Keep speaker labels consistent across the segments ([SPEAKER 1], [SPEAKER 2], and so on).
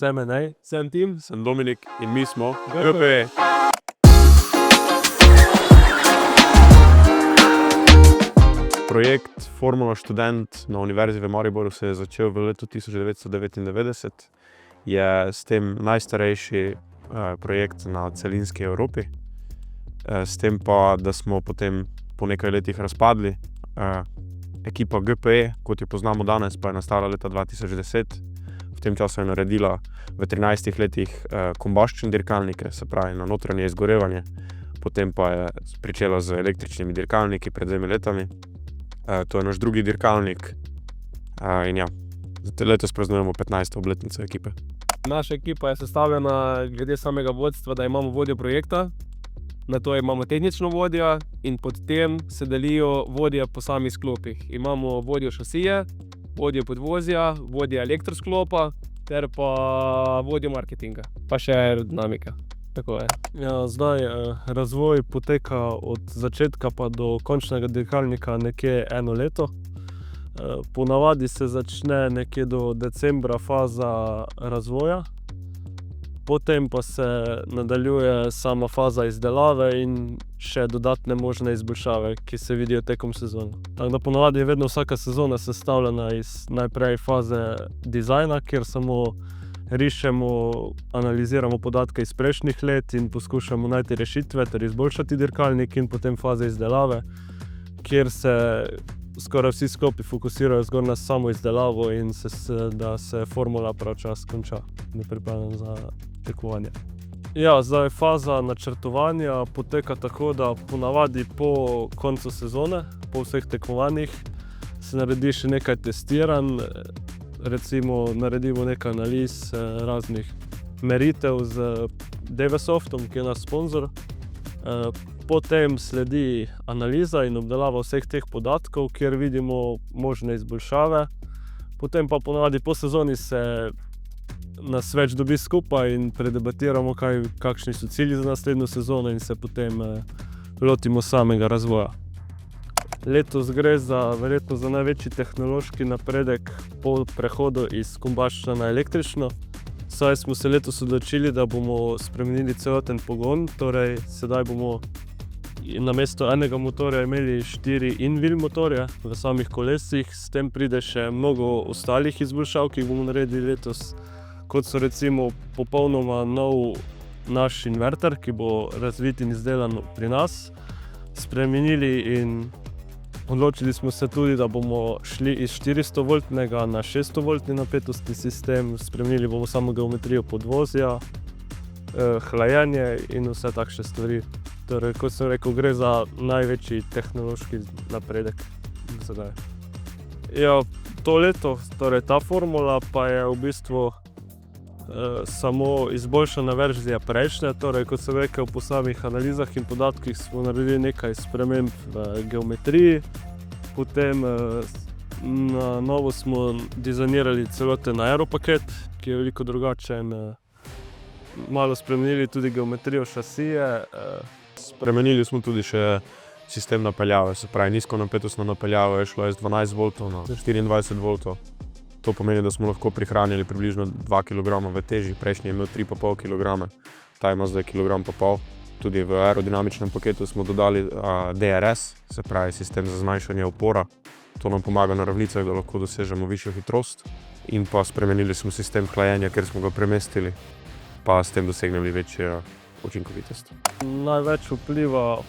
[SPEAKER 1] Sem Enej.
[SPEAKER 2] Sem Tim.
[SPEAKER 3] Sem Dominik in mi smo GPE. Projekt Formula študent na Univerzi v Mariboru se je začel v letu 1999. Je s tem najstarejši projekt na celinski Evropi. S tem pa, da smo potem po nekaj letih razpadli. Ekipa GPE, kot jo poznamo danes, pa je nastala leta 2010. V tem času je naredila v 13 letih combustion dirkalnike, se pravi na notranje izgorevanje. Potem pa je pričela z električnimi dirkalniki pred 2 letami. To je naš drugi dirkalnik. In ja, letos praznujemo 15. obletnico ekipe.
[SPEAKER 2] Naša ekipa je sestavljena glede samega vodstva, da imamo vodjo projekta, nato imamo tehnično vodja in pod tem se delijo vodje po samih sklopih. Imamo vodjo šasije, vodjo podvozja, vodja elektrosklopa ter pa vodjo marketinga, pa še aerodinamika. Tako je.
[SPEAKER 1] Ja, zdaj razvoj poteka od začetka pa do končnega dirkalnika nekje 1 leto. Ponavadi se začne nekje do decembra faza razvoja, potem pa se nadaljuje sama faza izdelave in še dodatne možne izboljšave, ki se vidijo tekom sezone. Tako da ponavadi je vedno vsaka sezona sestavljena iz najprej faze dizajna, kjer samo rišemo, analiziramo podatke iz prejšnjih let in poskušamo najti rešitve ter izboljšati dirkalnik, in potem faze izdelave, kjer se skoraj vsi sklopi fokusirajo zgolj na samo izdelavo in da se formula pravčas konča, da je pripravljena za tekmovanje. Ja, zdaj faza načrtovanja poteka tako, da ponavadi po koncu sezone, po vseh tekmovanjih, se naredi še nekaj testiranj. Recimo naredimo nekaj analiz raznih meritev z Devesoftom, ki je naš sponzor. Potem sledi analiza in obdelava vseh teh podatkov, kjer vidimo možne izboljšave. Potem pa ponavadi po sezoni se nas več dobi skupaj in predebatiramo, kakšni so cilji za naslednjo sezono, in se potem lotimo samega razvoja. Letos gre verjetno za največji tehnološki napredek po prehodu iz kombašna na električno. Saj smo se letos odločili, da bomo spremenili celoten pogon, torej sedaj bomo namesto enega motorja imeli 4 in-wheel motorje v samih kolesih. S tem pride še mnogo ostalih izboljšav, ki jih bomo naredili letos, kot so recimo popolnoma nov naš inverter, ki bo razvit in izdelan pri nas, spremenili in odločili smo se tudi, da bomo šli iz 400-voltnega na 600-voltni napetostni sistem, spremenili bomo samo geometrijo podvozja, hlajenje in vse takšne stvari. Torej, kot sem rekel, gre za največji tehnološki napredek do sedaj. Ja, to leto, torej ta formula pa je v bistvu samo izboljšana verzija prejšnje. Torej, kot sem rekel, po samih analizah in podatkih smo naredili nekaj sprememb v geometriji. Potem na novo smo dizajnirali celoten aeropaket, ki je veliko drugačen. Malo spremenili tudi geometrijo šasije.
[SPEAKER 3] Spremenili smo tudi še sistem napeljave, se pravi nizkonapetostno napeljavo je šlo iz 12 voltov na 24 voltov. To pomeni, da smo lahko prihranili približno 2 kg v teži, prejšnji je imel 3,5 kg, ta ima zdaj 1,5 kg. Tudi v aerodinamičnem paketu smo dodali DRS, se pravi sistem za zmanjšanje upora. To nam pomaga na ravnicah, da lahko dosežemo višjo hitrost. In pa spremenili smo sistem hlajenja, ker smo ga premestili, pa s tem dosegnili večjo učinkovitost.
[SPEAKER 1] Največ vpliva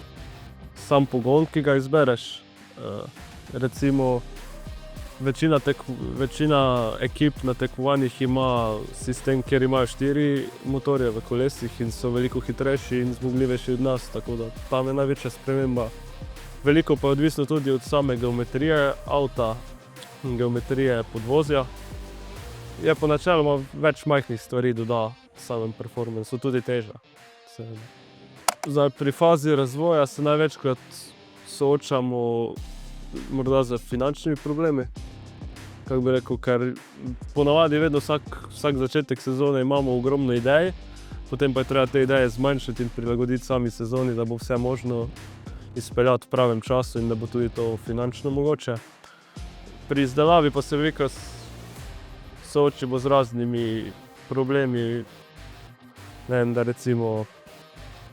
[SPEAKER 1] sam pogon, ki ga izbereš. Recimo večina ekip na tekmovanjih ima sistem, kjer imajo 4 motorje v kolesih in so veliko hitrejši in zmogljivejši od nas, tako da tam je največja sprememba. Veliko pa je odvisno tudi od same geometrije avta in geometrije podvozja. Je pa načeloma več majhnih stvari doda samem performansu, tudi teža. Zdaj, pri fazi razvoja se največkrat soočamo morda z finančnimi problemi. Kako bi rekel, ker ponavadi vedno vsak začetek sezone imamo ogromno idej, potem pa je treba te ideje zmanjšati in prilagoditi sami sezoni, da bo vse možno izpeljati v pravem času in da bo tudi to finančno mogoče. Pri izdelavi pa se veliko soočimo z raznimi problemi, ne vem, da recimo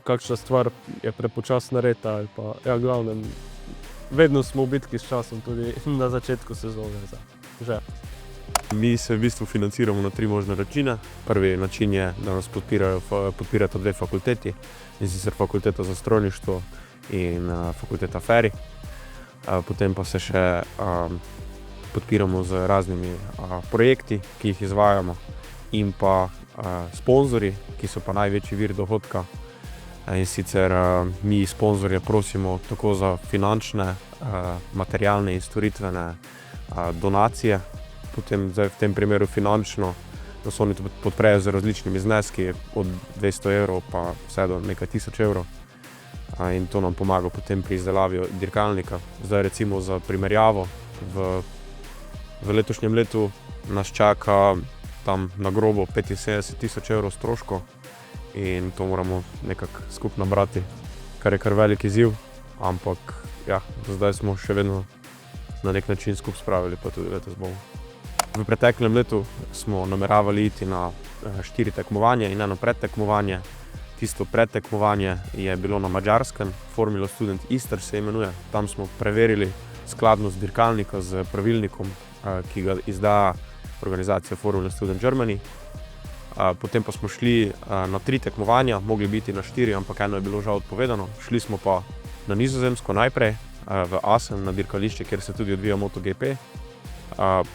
[SPEAKER 1] kakšna stvar je prepočasno narejena ali pa, ja, glavnem, vedno smo v bitki s časom, tudi na začetku sezone, že.
[SPEAKER 3] Mi se v bistvu financiramo na 3 možne načine. Prvi način je, da nas podpirata 2 fakulteti, in sicer fakulteta za strojništvo in fakulteta FERI. Potem pa se še podpiramo z raznimi projekti, ki jih izvajamo, in pa sponzorji, ki so pa največji vir dohodka. In sicer mi sponzorje prosimo tako za finančne, materialne in storitvene donacije, potem zdaj v tem primeru finančno, da se oni podprejo z različnimi zneski, od 200 evrov pa vse do nekaj tisoč evrov. In to nam pomaga potem pri izdelavi dirkalnika. Zdaj recimo za primerjavo, v letošnjem letu nas čaka tam na grobo 75 000 evrov stroškov in to moramo nekako skupaj nabrati, kar je kar velik izziv, ampak ja, do zdaj smo še vedno na nek način skupaj spravili, pa tudi letos bomo. V preteklem letu smo nameravali iti na 4 tekmovanja in 1 predtekmovanje. Tisto predtekmovanje je bilo na Madžarskem, Formula Student Easter se imenuje. Tam smo preverili skladnost dirkalnika z pravilnikom, ki ga izda organizacija Formula Student Germany. Potem pa smo šli na 3 tekmovanja, mogli biti na 4, ampak 1 je bilo žal odpovedano. Šli smo pa na Nizozemsko najprej, v Assen, na dirkališče, kjer se tudi odvija MotoGP.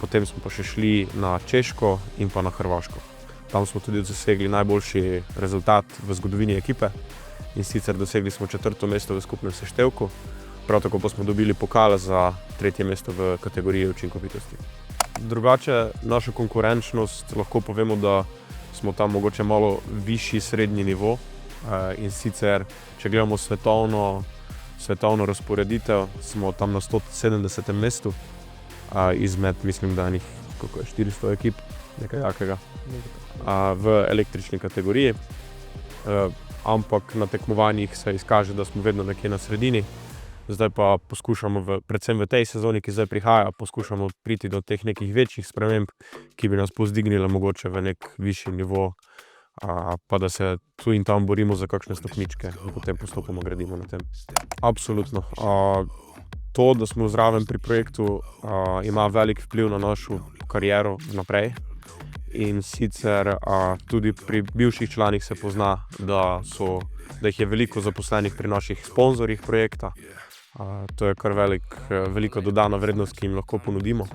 [SPEAKER 3] Potem smo pa še šli na Češko in pa na Hrvaško. Tam smo tudi dosegli najboljši rezultat v zgodovini ekipe, in sicer dosegli smo 4. mesto v skupnem seštevku, prav tako pa smo dobili pokal za 3. mesto v kategoriji učinkovitosti. Drugače, našo konkurenčnost lahko povemo, da smo tam mogoče malo višji srednji nivo, in sicer, če gledamo svetovno razporeditev, smo tam na 170. mestu, izmed, mislim, da njih 400 ekip, nekaj jakega, v električni kategoriji. Ampak na tekmovanjih se izkaže, da smo vedno nekje na sredini. Zdaj pa poskušamo, predvsem v tej sezoni, ki zdaj prihaja, poskušamo priti do teh nekih večjih sprememb, ki bi nas povzdignile mogoče v nek višji nivo, pa da se tu in tam borimo za kakšne stopničke in potem postopoma gradimo na tem. Absolutno. To, da smo zraven pri projektu, ima velik vpliv na našo kariero naprej. In sicer tudi pri bivših članih se pozna, da jih je veliko zaposlenih pri naših sponzorjih projekta. To je kar veliko dodana vrednost, ki jim lahko ponudimo.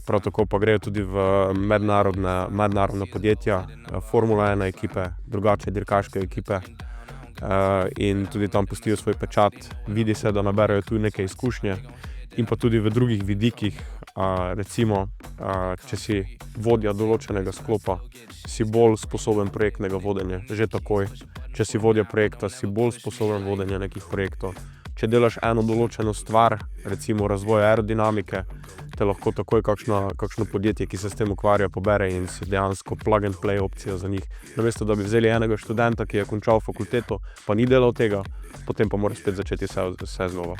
[SPEAKER 3] Prav tako pa grejo tudi v mednarodna podjetja, Formula 1 ekipe, drugače dirkaške ekipe. In tudi tam pustijo svoj pečat, vidi se, da naberajo tu neke izkušnje, in pa tudi v drugih vidikih, recimo, če si vodja določenega sklopa, si bolj sposoben projektnega vodenja, že takoj. Če si vodja projekta, si bolj sposoben vodenja nekih projektov. Če delaš eno določeno stvar, recimo razvoj aerodinamike, te lahko takoj kakšno podjetje, ki se s tem ukvarja, pobere in si dejansko plug and play opcija za njih. Namesto da bi vzeli enega študenta, ki je končal fakulteto, pa ni delal tega, potem pa mora spet začeti vse znova.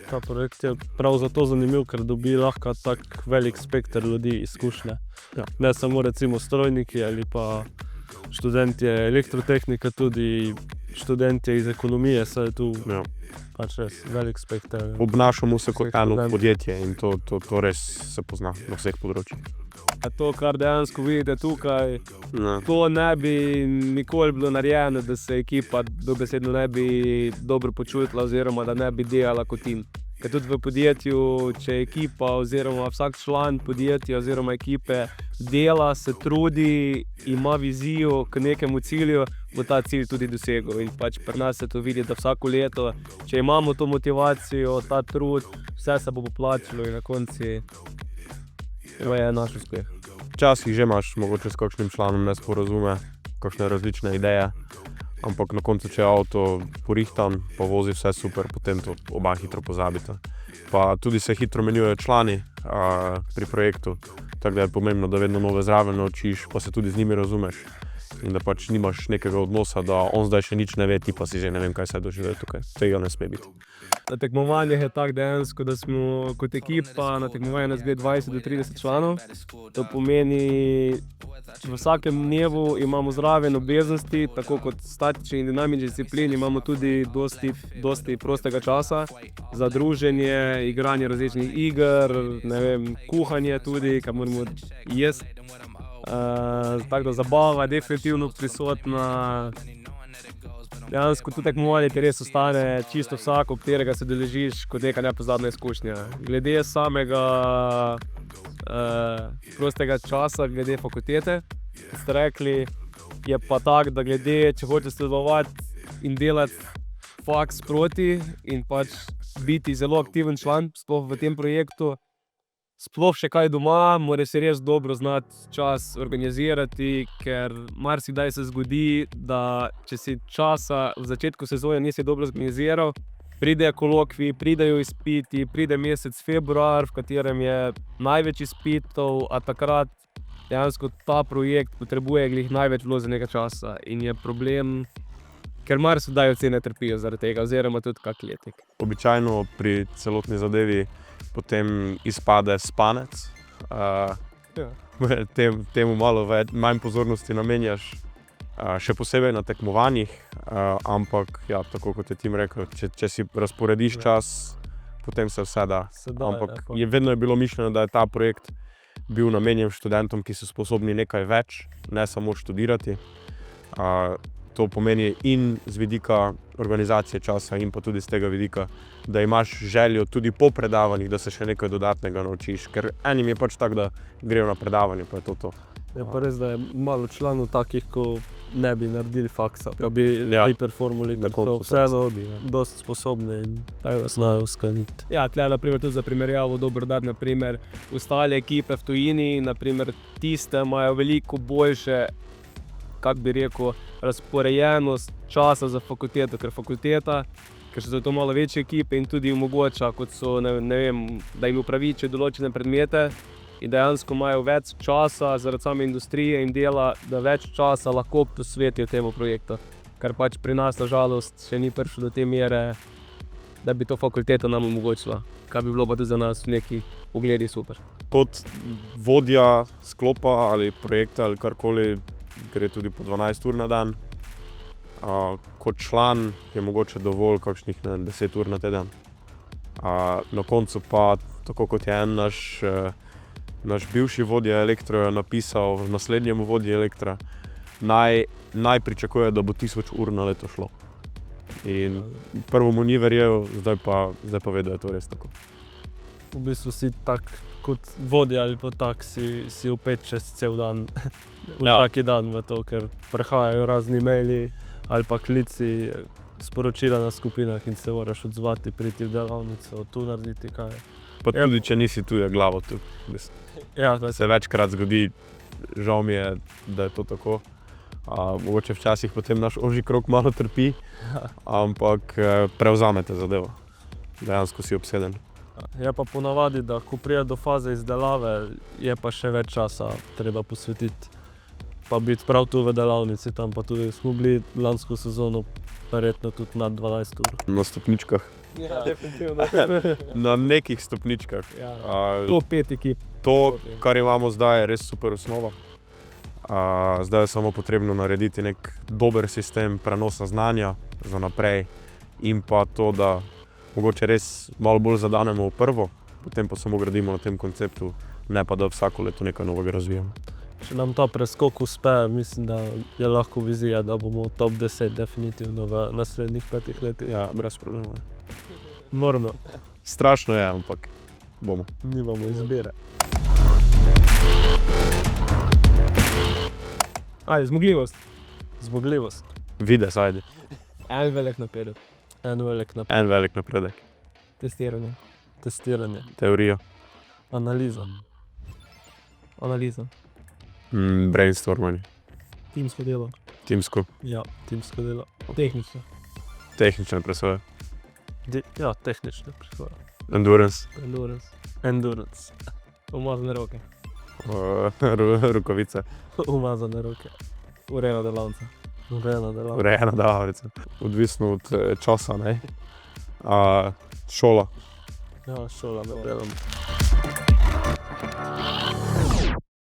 [SPEAKER 1] Ta projekt je prav zato zanimiv, ker dobi lahko tak velik spekter ljudi izkušnje.
[SPEAKER 3] Ja.
[SPEAKER 1] Ne samo recimo strojniki ali pa študentje elektrotehnika, tudi študentje iz ekonomije, saj je tu pač res velik spekter.
[SPEAKER 3] Obnašamo se kot eno podjetje in to res se pozna na vseh področjih.
[SPEAKER 2] To, kar dejansko vidite tukaj, to ne bi nikoli bilo narejeno, da se ekipa dobesedno ne bi dobro počutila oziroma da ne bi delala kot tim. Ker tudi v podjetju, če ekipa oziroma vsak član podjetja oziroma ekipe dela, se trudi, ima vizijo k nekemu cilju, bo ta cilj tudi dosegel. In pač pri nas se to vidi, da vsako leto, če imamo to motivacijo, ta trud, vse se bo poplačalo in na konci je naš uspeh.
[SPEAKER 3] Včasih že imaš mogoče s kakšnim članom nesporazume, kakšne različne ideje, ampak na koncu, če je avto porihtan, pa vozi vse super, potem to oba hitro pozabita. Pa tudi se hitro menjujejo člani pri projektu, tako da je pomembno, da vedno nove zraven naučiš, pa se tudi z njimi razumeš. In da pač nimaš nekega odnosa, da on zdaj še nič ne ve, ti pa si že ne vem, kaj se je doživel tukaj. Tega ne sme biti.
[SPEAKER 2] Na tekmovanjih je tako dejansko, da smo kot ekipa na tekmovanju nas gre 20 do 30 članov. To pomeni, v vsakem dnevu imamo zraven obveznosti, tako kot statični in dinamični disciplini, imamo tudi dosti prostega časa za druženje, igranje različnih iger, ne vem, kuhanje tudi, kaj moramo jesti. Tako da zabava je definitivno prisotna. Dejansko to tekmovanje ti res ostane čisto vsak, ob katerega se deležiš, kot neka nepozabna izkušnja. Glede samega prostega časa, glede fakultete, kot ste rekli, je pa tako, da glede, če hočeš sodelovati in delati faks sproti in pač biti zelo aktiven član, sploh v tem projektu, sploh še kaj doma, moraš se res dobro znati čas organizirati, ker marsikdaj se zgodi, da če si časa v začetku sezone nisi dobro organiziral, pridejo kolokviji, pridejo izpiti, pride mesec februar, v katerem je največ izpitov, a takrat dejansko ta projekt potrebuje glih največ vloženega časa in je problem, ker marsikdaj ocene trpijo zaradi tega, oziroma tudi kak letnik.
[SPEAKER 3] Običajno pri celotni zadevi potem izpade spanec. Temu malo manj pozornosti namenjaš, še posebej na tekmovanjih, ampak ja, tako kot je Tim rekel, če si razporediš čas, potem se vse da. Ampak vedno je bilo mišljeno, da je ta projekt bil namenjen študentom, ki so sposobni nekaj več, ne samo študirati. To pomeni in z vidika organizacije časa in pa tudi z tega vidika, da imaš željo tudi po predavanjih, da se še nekaj dodatnega naučiš, ker enim je pač tako, da grejo na predavanje, pa je to.
[SPEAKER 1] Je pa res, da je malo članov takih, ko ne bi naredili faksa, pa bi performali, ker so vseeno dosti sposobni in tako znajo skleniti.
[SPEAKER 2] Ja, tle naprimer tudi za primerjavo dobro dati, naprimer ostale ekipe v tujini, naprimer tiste imajo veliko boljše, kako bi rekel, razporejenost časa za fakulteto, ker so to malo večje ekipe in tudi omogoča, kot so, ne vem, da jim upravičijo določene predmete in dejansko imajo več časa zaradi same industrije in dela, da več časa lahko posvetijo temu projektu. Kar pač pri nas, na žalost, še ni prišlo do te mere, da bi to fakulteta nam omogočila, kar bi bilo pa tudi za nas v neki pogledi super.
[SPEAKER 3] Kot vodja sklopa ali projekta ali karkoli, gre tudi po 12 ur na dan. Kot član je mogoče dovolj kakšnih 10 ur na teden. Na koncu pa, tako kot je en naš bivši vodja Elektro napisal naslednjemu vodji Elektra, naj pričakuje, da bo 1000 ur na leto šlo. In prvo mu ni verjel, zdaj pa ve, da je to res tako.
[SPEAKER 1] V bistvu si tak kot vodja ali pa tak si upet čez cel dan, vsaki dan v to, ker prihajajo razni maili ali pa klici, sporočila na skupinah in se moraš odzvati, priti v delavnico, tu narediti kaj.
[SPEAKER 3] Pa tudi, če nisi tu, je glavo tu.
[SPEAKER 1] Ja,
[SPEAKER 3] se večkrat zgodi, žal mi je, da je to tako. Mogoče včasih potem naš ožji krog malo trpi, ampak prevzamete zadevo. Dejansko si obseden.
[SPEAKER 1] Je pa ponavadi, da ko pride do faze izdelave, je pa še več časa treba posvetiti. Pa biti prav tu v delavnici, tam pa tudi smo bili lansko sezono verjetno tudi nad 12 ur.
[SPEAKER 3] Na stopničkah.
[SPEAKER 2] Ja, definitivno.
[SPEAKER 3] Na nekih stopničkah.
[SPEAKER 2] To 5 ekip.
[SPEAKER 3] To, kar imamo zdaj, je res super osnova. Zdaj je samo potrebno narediti nek dober sistem prenosa znanja za naprej in pa to, da mogoče res malo bolj zadanemo v prvo, potem pa samo gradimo na tem konceptu, ne pa da vsako leto nekaj novega razvijamo.
[SPEAKER 1] Če nam ta preskok uspe, mislim, da je lahko vizija, da bomo top 10 definitivno v naslednjih 5 letih.
[SPEAKER 3] Ja, brez problema.
[SPEAKER 1] Morno.
[SPEAKER 3] Strašno je, ampak bomo.
[SPEAKER 1] Nimamo izbire.
[SPEAKER 2] Ajde, zmogljivost.
[SPEAKER 1] Zmogljivost.
[SPEAKER 3] Videz, ajde.
[SPEAKER 2] En velik napredek.
[SPEAKER 1] En
[SPEAKER 3] velik napredek.
[SPEAKER 2] Testiranje.
[SPEAKER 3] Teorija.
[SPEAKER 1] Analiza.
[SPEAKER 3] Brainstormanje.
[SPEAKER 2] Timsko delo.
[SPEAKER 1] Ja, timsko delo.
[SPEAKER 2] Tehnično.
[SPEAKER 3] Tehnične presoje.
[SPEAKER 1] Ja, tehnične presoje.
[SPEAKER 3] Endurance.
[SPEAKER 2] Umazane roke.
[SPEAKER 3] Rukavice.
[SPEAKER 1] Umazane roke.
[SPEAKER 2] Urejena delavnica.
[SPEAKER 3] Urejena delavnica. Odvisno od časa, ne. Šola.
[SPEAKER 1] Ja, šola, ne delam.